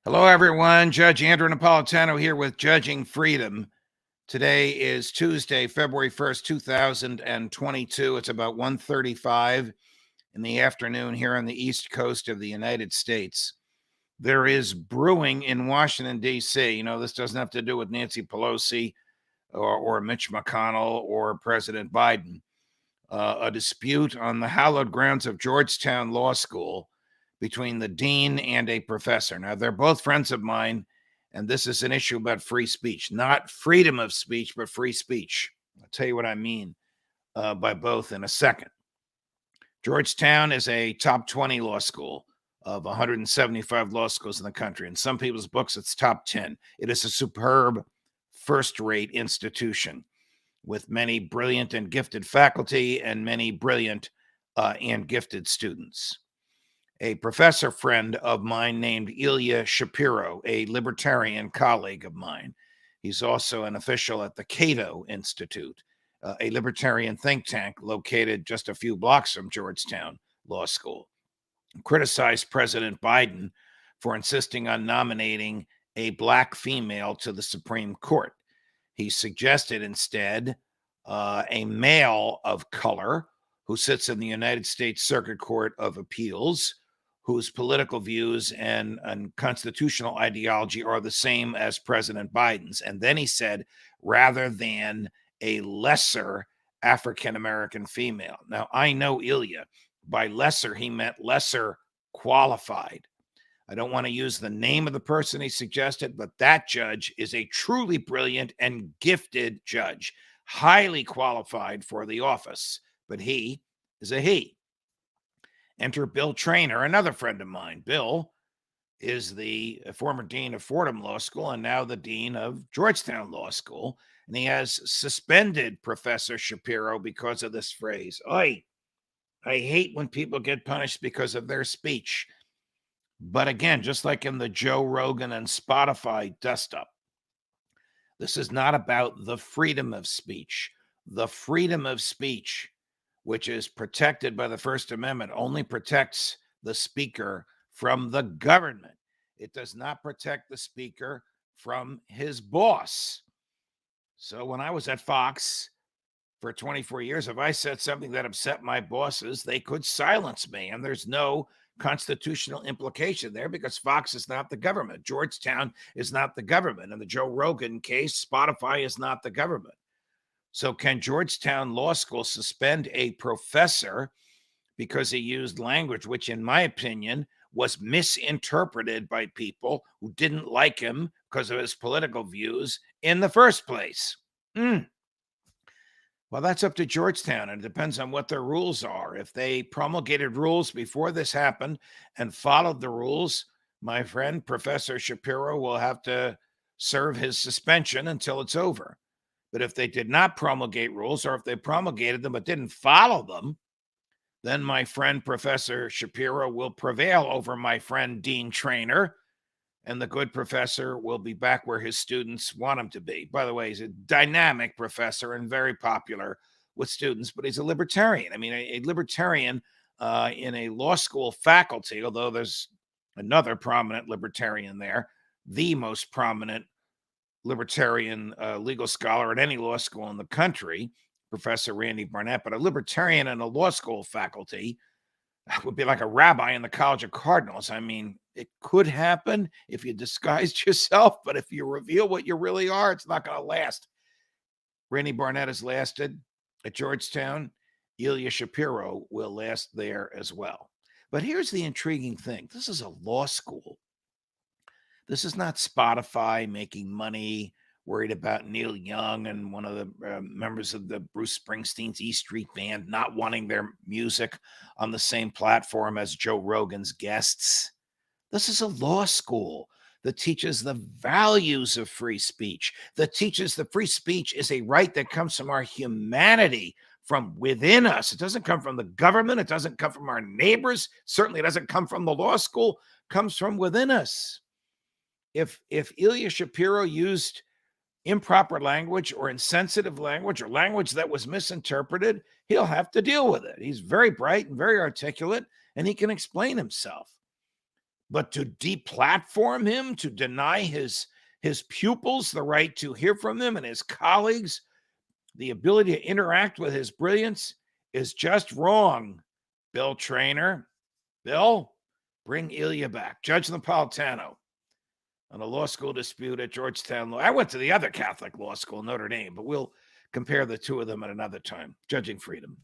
Hello, everyone. Judge Andrew Napolitano here with Judging Freedom. Today is Tuesday, February 1st, 2022. It's about 1:35 in the afternoon here on the East Coast of the United States. There is brewing in Washington, D.C. You know, this doesn't have to do with Nancy Pelosi or Mitch McConnell or President Biden. A dispute on the hallowed grounds of Georgetown Law School between the dean and a professor. Now, they're both friends of mine, and this is an issue about free speech, not freedom of speech, but free speech. I'll tell you what I mean by both in a second. Georgetown is a top 20 law school of 175 law schools in the country. In some people's books, it's top 10. It is a superb, first-rate institution with many brilliant and gifted faculty and many brilliant and gifted students. A professor friend of mine named Ilya Shapiro, a libertarian colleague of mine. He's also an official at the Cato Institute, a libertarian think tank located just a few blocks from Georgetown Law School. Criticized President Biden for insisting on nominating a black female to the Supreme Court. He suggested instead a male of color who sits in the United States Circuit Court of Appeals, whose political views and constitutional ideology are the same as President Biden's. And then he said, rather than a lesser African-American female. Now, I know Ilya. By lesser, he meant lesser qualified. I don't want to use the name of the person he suggested, but that judge is a truly brilliant and gifted judge, highly qualified for the office, but he is a he. Enter Bill Treanor, another friend of mine. Bill is the former dean of Fordham Law School and now the dean of Georgetown Law School, and he has suspended Professor Shapiro because of this phrase. I hate when people get punished because of their speech. But again, just like in the Joe Rogan and Spotify dust-up, this is not about the freedom of speech. The freedom of speech, which is protected by the First Amendment, only protects the speaker from the government. It does not protect the speaker from his boss. So when I was at Fox for 24 years, if I said something that upset my bosses, they could silence me. And there's no constitutional implication there because Fox is not the government. Georgetown is not the government. In the Joe Rogan case, Spotify is not the government. So can Georgetown Law School suspend a professor because he used language which, in my opinion, was misinterpreted by people who didn't like him because of his political views in the first place? Well, that's up to Georgetown, and it depends on what their rules are. If they promulgated rules before this happened and followed the rules, my friend, Professor Shapiro, will have to serve his suspension until it's over. But if they did not promulgate rules, or if they promulgated them but didn't follow them, then my friend Professor Shapiro will prevail over my friend Dean Treanor, and the good professor will be back where his students want him to be. By the way, he's a dynamic professor and very popular with students, but he's a libertarian. I mean, a libertarian in a law school faculty, although there's another prominent libertarian there, the most prominent libertarian legal scholar at any law school in the country, Professor Randy Barnett, but a libertarian in a law school faculty would be like a rabbi in the College of Cardinals. I mean, it could happen if you disguised yourself, but if you reveal what you really are, it's not going to last. Randy Barnett has lasted at Georgetown. Ilya Shapiro will last there as well. But here's the intriguing thing. This is a law school. This is not Spotify making money, worried about Neil Young and one of the members of the Bruce Springsteen's E Street Band not wanting their music on the same platform as Joe Rogan's guests. This is a law school that teaches the values of free speech, that teaches the free speech is a right that comes from our humanity, from within us. It doesn't come from the government. It doesn't come from our neighbors. Certainly it doesn't come from the law school. It comes from within us. If Ilya Shapiro used improper language or insensitive language or language that was misinterpreted, he'll have to deal with it. He's very bright and very articulate, and he can explain himself. But to deplatform him, to deny his pupils the right to hear from them and his colleagues the ability to interact with his brilliance is just wrong. Bill Treanor, Bill, bring Ilya back. Judge Napolitano on a law school dispute at Georgetown Law. I went to the other Catholic law school, Notre Dame, but we'll compare the two of them at another time. Judging Freedom.